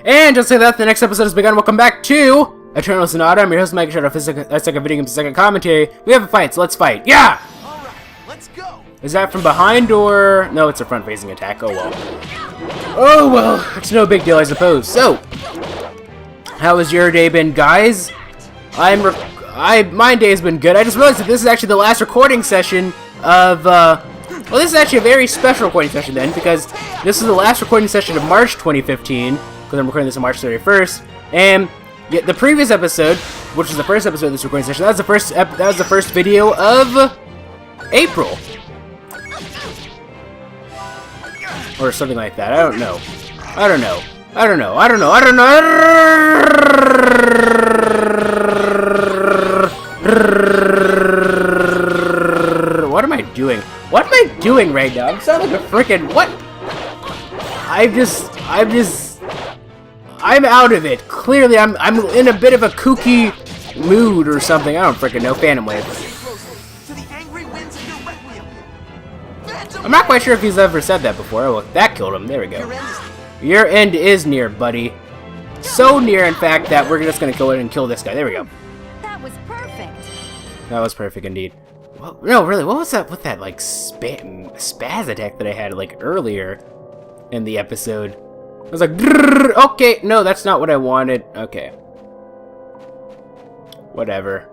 And just say that the next episode has begun. Welcome back to Eternal Sonata. I'm your host, MegaShadowFist. That's like a video game second commentary. We have a fight, so let's fight. Yeah! Alright, let's go! Is that from behind or... No, it's a front-facing attack. Oh well. Oh well, it's no big deal, I suppose. So, how has your day been, guys? My day has been good. I just realized that this is actually the last recording session of, well, this is actually a very special recording session then, because this is the last recording session of March 2015, because I'm recording this on March 31st, and the previous episode, which was the first episode of this recording session, that was the first video of April. Or something like that. I don't know. What am I doing? What am I doing right now? I'm sounding like a freaking what? I'm out of it. Clearly, I'm in a bit of a kooky mood or something. I don't freaking know. Phantom Wave. I'm not quite sure if he's ever said that before. Oh, well, that killed him. There we go. Your end is near, buddy. So near, in fact, that we're just gonna go in and kill this guy. There we go. That was perfect. That was perfect indeed. Well, no, really, what was that with that, like, spaz attack that I had, like, earlier in the episode? I was like, okay, no, that's not what I wanted. Okay. Whatever.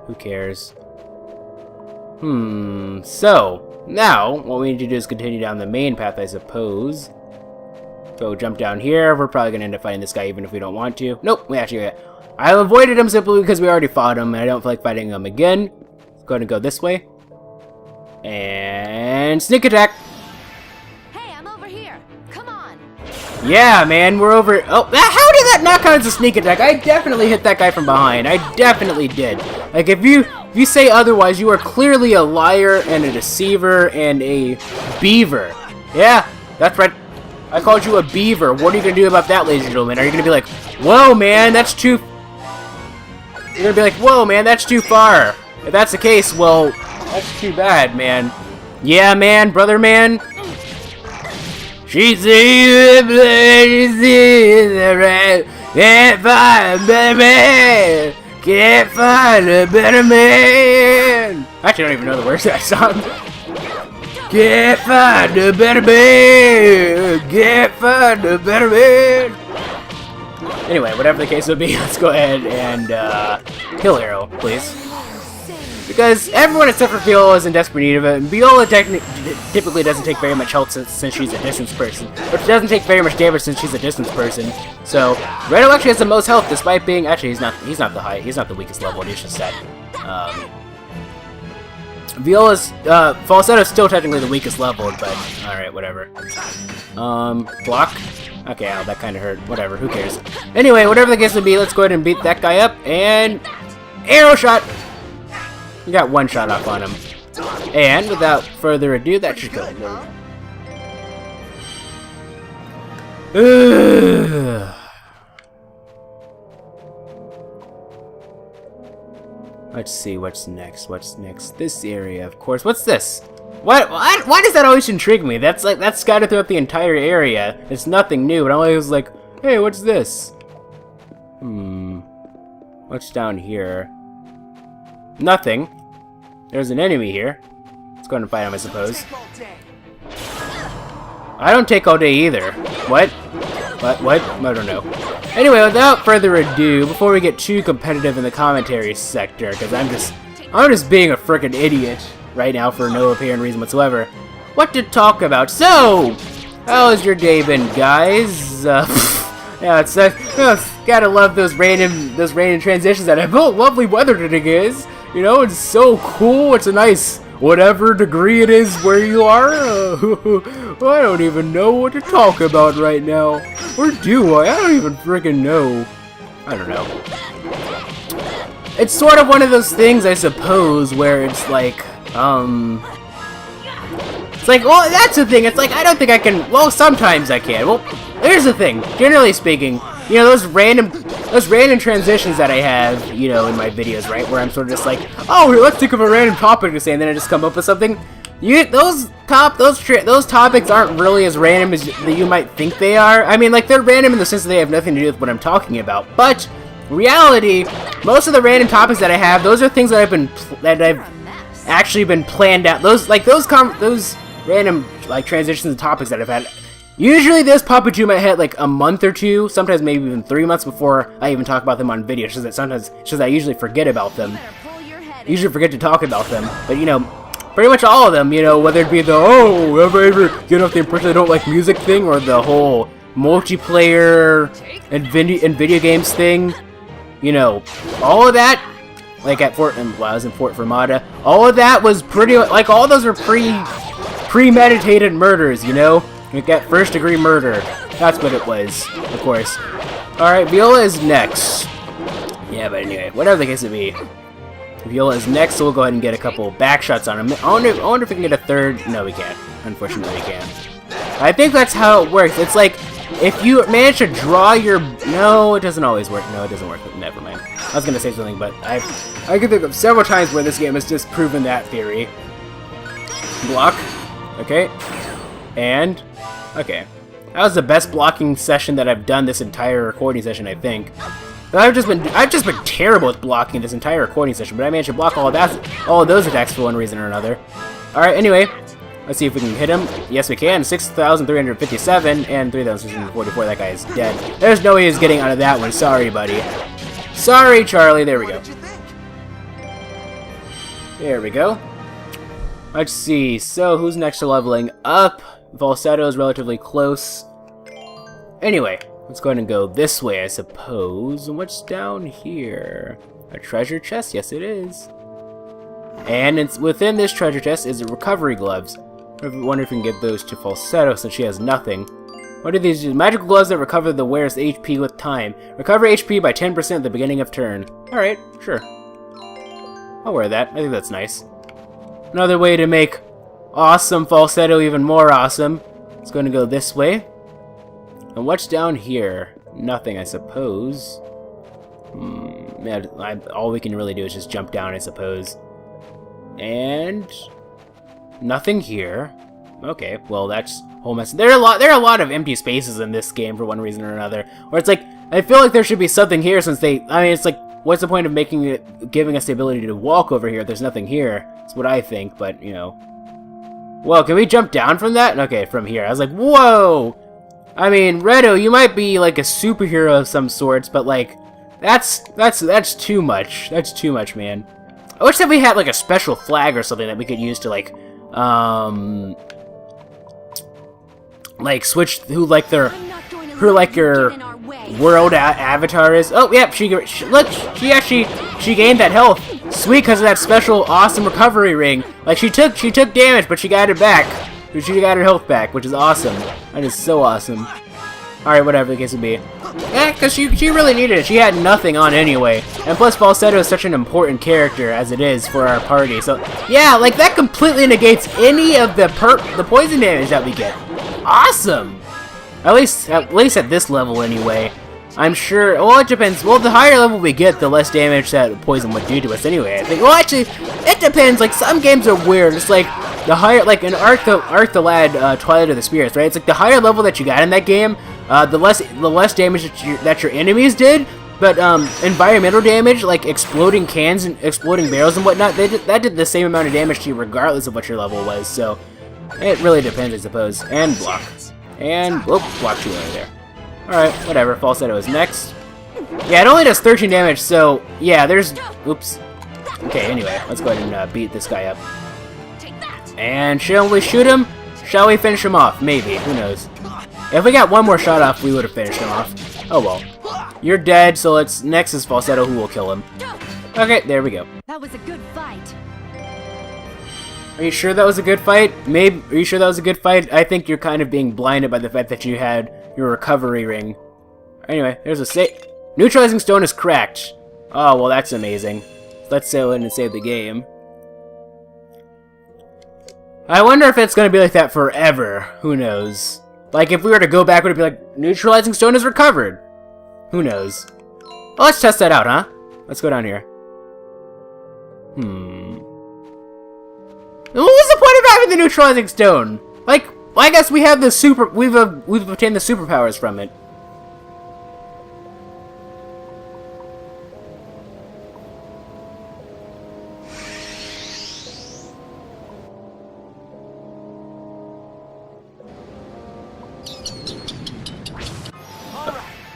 Who cares? So, now, what we need to do is continue down the main path, I suppose. Go jump down here. We're probably going to end up fighting this guy even if we don't want to. Nope, we actually... I avoided him simply because we already fought him, and I don't feel like fighting him again. Let's go ahead and go this way. And sneak attack. Hey, I'm over here. Come on. Yeah, man, we're over... Oh, how did that not count as a sneak attack? I definitely hit that guy from behind. I definitely did. Like, if you say otherwise, you are clearly a liar and a deceiver and a beaver. Yeah, that's right. I called you a beaver. What are you going to do about that, ladies and gentlemen? Are you going to be like, whoa, man, that's too... You're going to be like, whoa, man, that's too far. If that's the case, well, that's too bad, man. Yeah, man, brother, man. She's the red. Can't find a better man. Can't find a better man. Actually, I don't even know the words of that song. Can't find a better man. Can't find a better man. Anyway, whatever the case would be, let's go ahead and kill Arrow, please. Because everyone except for Viola is in desperate need of it, and Viola typically doesn't take very much health since she's a distance person. But she doesn't take very much damage since she's a distance person. So, Redo actually has the most health despite being... Actually, he's not the weakest level, it's just that. Viola's, Falsetto's still technically the weakest level, but... Alright, whatever. Block? Okay, ow, that kinda hurt. Whatever, who cares? Anyway, whatever the case would be, let's go ahead and beat that guy up, and... Arrow shot! We got one shot off on him. And without further ado, that should kill him. Let's see what's next. What's next? This area, of course. What's this? Why does that always intrigue me? That's scattered throughout the entire area. It's nothing new, but I'm always like, hey, what's this? What's down here? Nothing. There's an enemy here. Let's go ahead and fight him, I suppose. I don't take all day either. What? What? I don't know. Anyway, without further ado, before we get too competitive in the commentary sector, because I'm just being a frickin' idiot right now for no apparent reason whatsoever. What to talk about? So, how has your day been, guys? Yeah, it's gotta love those random transitions that have built lovely weather today, guys. You know, it's so cool. It's a nice whatever degree it is where you are. I don't even know what to talk about right now. Or do I? I don't even freaking know. I don't know. It's sort of one of those things, I suppose, where it's like, it's like, well, that's the thing. It's like, I don't think I can, well, sometimes I can. Well, here's the thing. Generally speaking, you know, those random transitions that I have, you know, in my videos, right, where I'm sort of just like, oh, let's think of a random topic to say, and then I just come up with something. those topics aren't really as random as you might think they are. I mean, like, they're random in the sense that they have nothing to do with what I'm talking about. But reality, most of the random topics that I have, those are things that I've actually been planned out. Those random like transitions and topics that I've had. Usually those pop into my head like a month or two, sometimes maybe even 3 months before I even talk about them on video. It's just I usually forget about them. Usually forget to talk about them. But you know, pretty much all of them, you know, whether it be the ever get off the impression I don't like music thing, or the whole multiplayer and video games thing, you know, all of that, like at I was in Fort Fermata, all of that was pretty, like, all those were premeditated murders, you know? Like that first-degree murder. That's what it was, of course. Alright, Viola is next. Yeah, but anyway, whatever the case may be. Viola is next, so we'll go ahead and get a couple back shots on him. I wonder if we can get a third. No, we can't. Unfortunately, we can't. I think that's how it works. It's like, if you manage to draw your... No, it doesn't always work. No, it doesn't work. Never mind. I was going to say something, but I can think of several times where this game has just proven that theory. Block. Okay. And... Okay. That was the best blocking session that I've done this entire recording session, I think. But I've just been terrible with blocking this entire recording session, but I managed to block all of those attacks for one reason or another. Alright, anyway. Let's see if we can hit him. Yes, we can. 6,357 and 3,644. That guy is dead. There's no way he's getting out of that one. Sorry, buddy. Sorry, Charlie. There we go. There we go. Let's see. So, who's next to leveling up? Falsetto is relatively close. Anyway, let's go ahead and go this way, I suppose. What's down here? A treasure chest? Yes, it is. And it's within this treasure chest is the recovery gloves. I wonder if we can get those to Falsetto since she has nothing. What are these? Magical gloves that recover the wearer's HP with time. Recover HP by 10% at the beginning of turn. Alright, sure. I'll wear that. I think that's nice. Another way to make awesome Falsetto even more awesome. It's going to go this way. And what's down here? Nothing, I suppose. Yeah, all we can really do is just jump down, I suppose. And nothing here. Okay, well that's whole mess. There are a lot of empty spaces in this game for one reason or another. Or it's like I feel like there should be something here since I mean, it's like, what's the point of giving us the ability to walk over here if there's nothing here? That's what I think, but you know. Whoa, can we jump down from that? Okay, from here. I was like, whoa! I mean, Redo, you might be like a superhero of some sorts, but like, that's too much. That's too much, man. I wish that we had like a special flag or something that we could use to like switch who your world avatar is. Oh, yep, look, she gained that health. Sweet, because of that special awesome recovery ring. Like she took damage, but she got it back. She got her health back, which is awesome. That is so awesome. Alright, whatever the case would be. Yeah, because she really needed it. She had nothing on anyway. And plus, Falsetto is such an important character as it is for our party. So, yeah, like, that completely negates any of the poison damage that we get. Awesome! At least at this level, anyway. I'm sure, well, it depends. Well, the higher level we get, the less damage that poison would do to us anyway, I think. Well, actually, it depends. Like, some games are weird. It's like, the higher, like, in Ark the Lad, Twilight of the Spirits, right? It's like, the higher level that you got in that game, the less damage that your enemies did, but, environmental damage, like exploding cans and exploding barrels and whatnot, that did the same amount of damage to you regardless of what your level was, so it really depends, I suppose. And block. And, whoop, block 2 over there. Alright, whatever, Falsetto is next. Yeah, it only does 13 damage, so, yeah, there's, oops. Okay, anyway, let's go ahead and beat this guy up. And shall we shoot him? Shall we finish him off? Maybe, who knows. If we got one more shot off, we would have finished him off. Oh well. You're dead, so next is Falsetto, who will kill him. Okay, there we go. That was a good fight. Are you sure that was a good fight? Maybe. Are you sure that was a good fight? I think you're kind of being blinded by the fact that you had your recovery ring. Anyway, there's a save. Neutralizing stone is cracked. Oh, well, that's amazing. Let's sail in and save the game. I wonder if it's going to be like that forever. Who knows? Like, if we were to go back, would it be like, neutralizing stone is recovered? Who knows? Well, let's test that out, huh? Let's go down here. What was the point of having the neutralizing stone? Like, well, I guess we have the we've obtained the superpowers from it.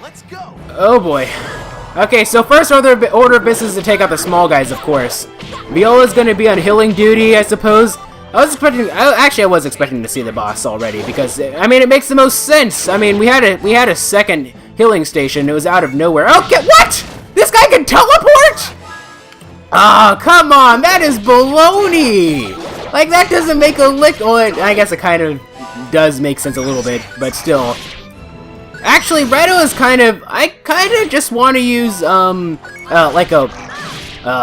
Let's go. Oh boy. Okay, so first order of business is to take out the small guys, of course. Viola's gonna be on healing duty, I suppose. I was expecting to see the boss already because I mean it makes the most sense. I mean we had a second healing station. It was out of nowhere. Okay, what? This guy can teleport? Ah, oh, come on, that is baloney. Like that doesn't make a lick. Well, I guess it kind of does make sense a little bit, but still. Actually, Redo is I kind of just want to use, like a,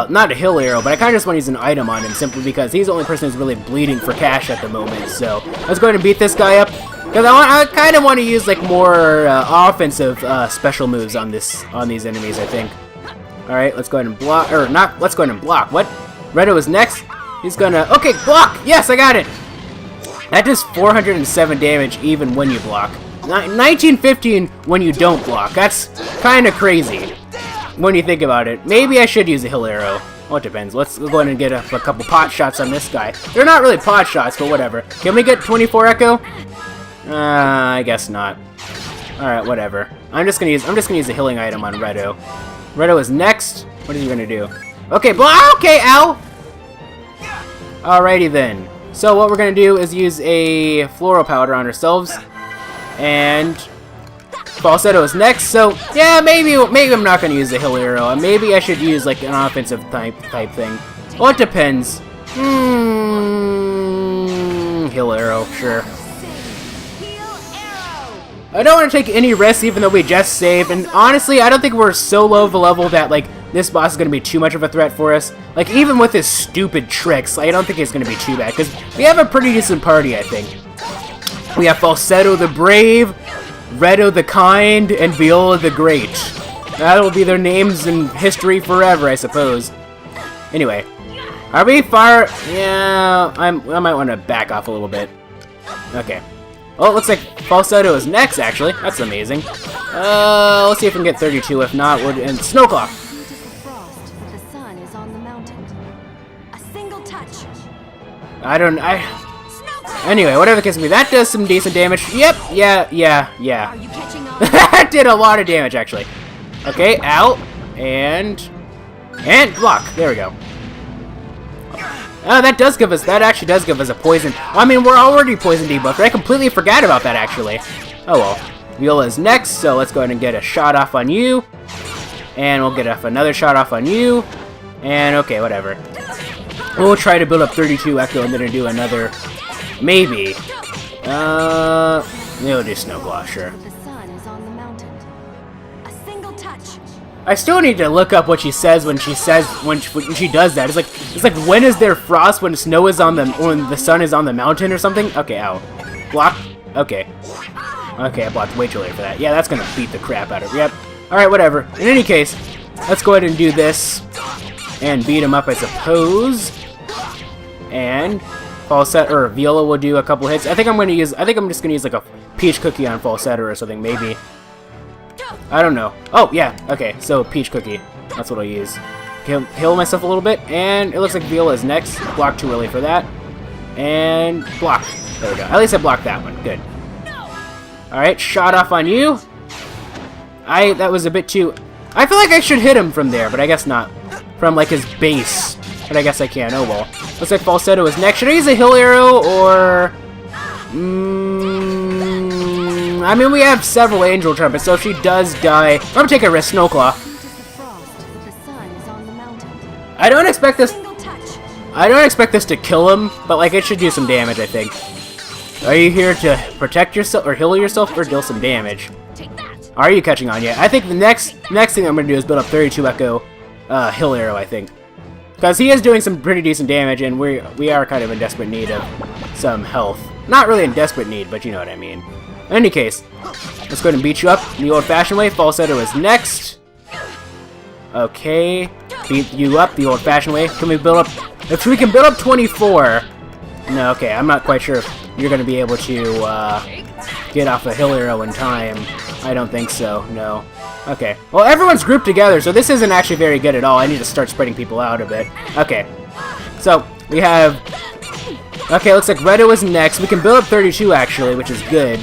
not a heal arrow, but I kind of just want to use an item on him, simply because he's the only person who's really bleeding for cash at the moment, so let's go ahead and beat this guy up, because I kind of want to use, like, more, offensive, special moves on these enemies, I think. Alright, let's go ahead and block, or not, let's go ahead and block, what? Redo is next, he's gonna, okay, block, yes, I got it! That does 407 damage even when you block. 1915 when you don't block. That's kind of crazy when you think about it. Maybe I should use a heal arrow. Well, it depends. Let's go ahead and get a couple pot shots on this guy. They're not really pot shots, but whatever. Can we get 24 echo? I guess not. All right, whatever. I'm just gonna use a healing item on Redo. Redo is next. What is he gonna do? Okay, okay, ow. Alrighty then. So what we're gonna do is use a floral powder on ourselves. And Falsetto is next, so yeah, maybe I'm not gonna use the heal arrow. Maybe I should use like an offensive type thing. Well, it depends. Heal arrow, sure. I don't want to take any risks, even though we just saved. And honestly, I don't think we're so low of a level that like this boss is gonna be too much of a threat for us. Like even with his stupid tricks, I don't think it's gonna be too bad because we have a pretty decent party, I think. We have Falsetto the Brave, Redo the Kind, and Viola the Great. That'll be their names in history forever, I suppose. Anyway, are we far? Yeah, I might want to back off a little bit. Okay. Oh, it looks like Falsetto is next, actually. That's amazing. Let's see if we can get 32. If not, we're in Snowclaw. The sun is on the mountain. A single touch. Anyway, whatever the case may be, that does some decent damage. Yep, yeah. Are you catching on? That did a lot of damage, actually. Okay, out, and block. There we go. That actually does give us a poison. I mean, we're already poison debuffed. I completely forgot about that, actually. Oh well. Viola is next, so let's go ahead and get a shot off on you. And we'll get another shot off on you. And okay, whatever. We'll try to build up 32 echo and then do another... Maybe. We'll do Snowclaw, sure. The sun is on the mountain. A single touch. I still need to look up what she says when she does that. It's like when is there frost when snow is on when the sun is on the mountain or something? Okay, ow. Block. Okay. Okay, I blocked way too late for that. Yeah, that's gonna beat the crap out of her. Yep. Alright, whatever. In any case, let's go ahead and do this. And beat him up, I suppose. And Falsetto or Viola will do a couple hits. I think I'm just gonna use like a peach cookie on Falsetto or something, maybe. I don't know. Oh yeah, okay, so peach cookie. That's what I'll use. Heal myself a little bit, and it looks like Viola is next. Block too early for that. And block. There we go. At least I blocked that one. Good. Alright, shot off on you. That was a bit too... I feel like I should hit him from there, but I guess not. From like his base. But I guess I can. Oh well. Looks like Falsetto is next. Should I use a heal arrow or... I mean, we have several angel trumpets, so if she does die... I'm gonna take a risk. Snowclaw. I don't expect this to kill him, but like it should do some damage, I think. Are you here to protect yourself or heal yourself or deal some damage? Are you catching on yet? I think the next thing I'm gonna do is build up 32 echo heal arrow, I think. Because he is doing some pretty decent damage, and we are kind of in desperate need of some health. Not really in desperate need, but you know what I mean. In any case, let's go ahead and beat you up in the old-fashioned way. Falsetto is next. Okay, beat you up the old-fashioned way. Can we build up... If we can build up 24, No, okay, I'm not quite sure if you're going to be able to get off a hill arrow in time. I don't think so, no. Okay, well, everyone's grouped together, so this isn't actually very good at all. I need to start spreading people out a bit. Okay, so we have... Okay, looks like Redo is next. We can build up 32, actually, which is good.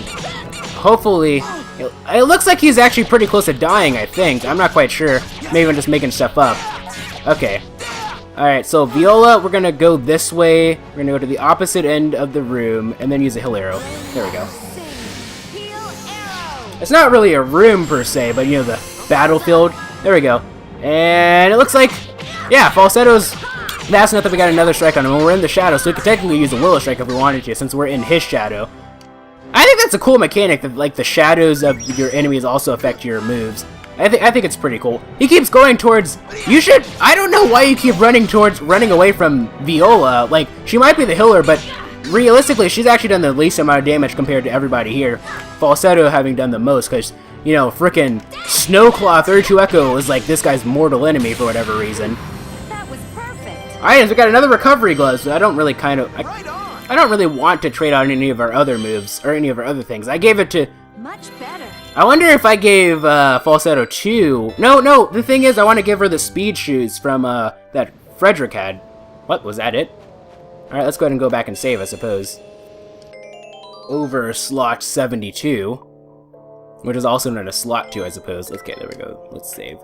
Hopefully... It looks like he's actually pretty close to dying, I think. I'm not quite sure. Maybe I'm just making stuff up. Okay. Alright, so Viola, we're gonna go this way. We're gonna go to the opposite end of the room, and then use a hill arrow. There we go. It's not really a room, per se, but, you know, the battlefield. There we go. And it looks like, yeah, Falsetto's fast enough that we got another strike on him. We're in the shadow, so we could technically use a Willow Strike if we wanted to, since we're in his shadow. I think that's a cool mechanic, that, like, the shadows of your enemies also affect your moves. I think it's pretty cool. He keeps going towards... I don't know why you keep running away from Viola. Like, she might be the healer, but realistically, she's actually done the least amount of damage compared to everybody here. Falsetto having done the most, because, you know, frickin' Snowclaw 32 Echo is like this guy's mortal enemy for whatever reason. That was perfect. Alright, we got another recovery glove, so I don't really I don't really want to trade on any of our other moves, or any of our other things. I gave it to... Much better. I wonder if I gave Falsetto 2... No, the thing is, I want to give her the speed shoes from that Frederic had. What, was that it? Alright, let's go ahead and go back and save, I suppose. Over slot 72. Which is also known as slot 2, I suppose. Okay, there we go. Let's save.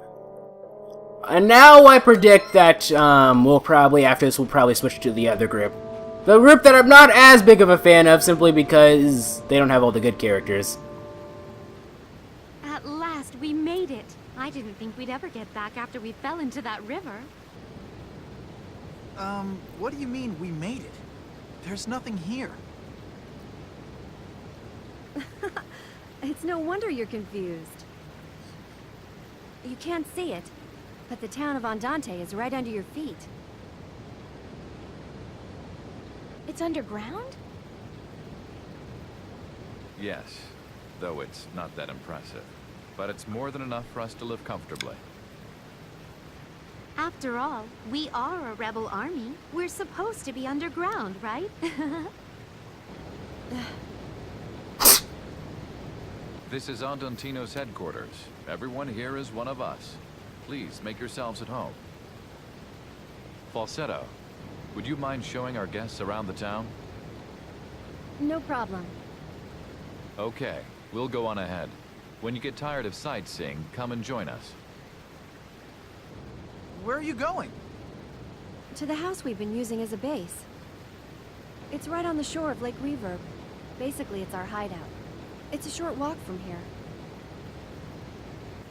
And now I predict that we'll probably, after this, we'll probably switch to the other group. The group that I'm not as big of a fan of, simply because they don't have all the good characters. At last, we made it. I didn't think we'd ever get back after we fell into that river. What do you mean we made it? There's nothing here. It's no wonder you're confused. You can't see it, but the town of Andante is right under your feet. It's underground? Yes, though it's not that impressive. But it's more than enough for us to live comfortably. After all, we are a rebel army. We're supposed to be underground, right? This is Andantino's headquarters. Everyone here is one of us. Please make yourselves at home. Falsetto, would you mind showing our guests around the town? No problem. Okay, we'll go on ahead. When you get tired of sightseeing, come and join us. Where are you going? To the house we've been using as a base. It's right on the shore of Lake Reverb. Basically, it's our hideout. It's a short walk from here.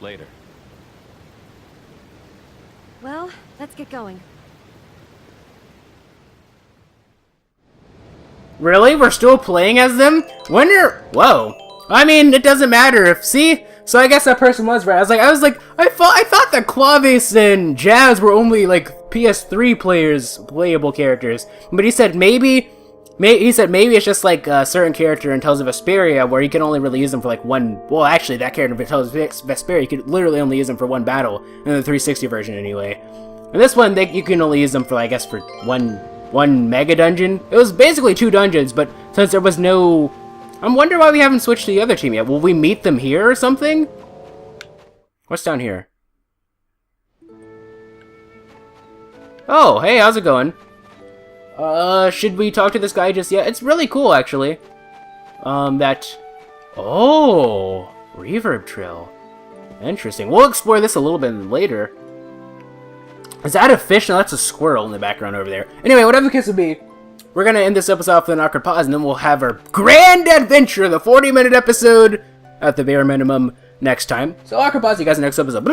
Later. Well, let's get going. Really? We're still playing as them? Whoa. I mean, it doesn't matter if... See? So I guess that person was right. I thought that Clavis and Jazz were only, like, PS3 playable characters. But he said maybe it's just, like, a certain character in Tales of Vesperia where you can only really use them for, like, one... Well, actually, that character in Tales of Vesperia, you could literally only use them for one battle. In the 360 version, anyway. In this one, you can only use them for, I guess, for one mega dungeon. It was basically 2 dungeons, but since there was no... I'm wondering why we haven't switched to the other team yet. Will we meet them here or something? What's down here? Oh, hey, how's it going? Should we talk to this guy just yet? It's really cool, actually. Oh, Reverb Trail. Interesting. We'll explore this a little bit later. Is that a fish? No, that's a squirrel in the background over there. Anyway, whatever the case would be, we're going to end this episode off with an awkward pause, and then we'll have our grand adventure, the 40-minute episode, at the bare minimum, next time. So, awkward pause, you guys in the next episode.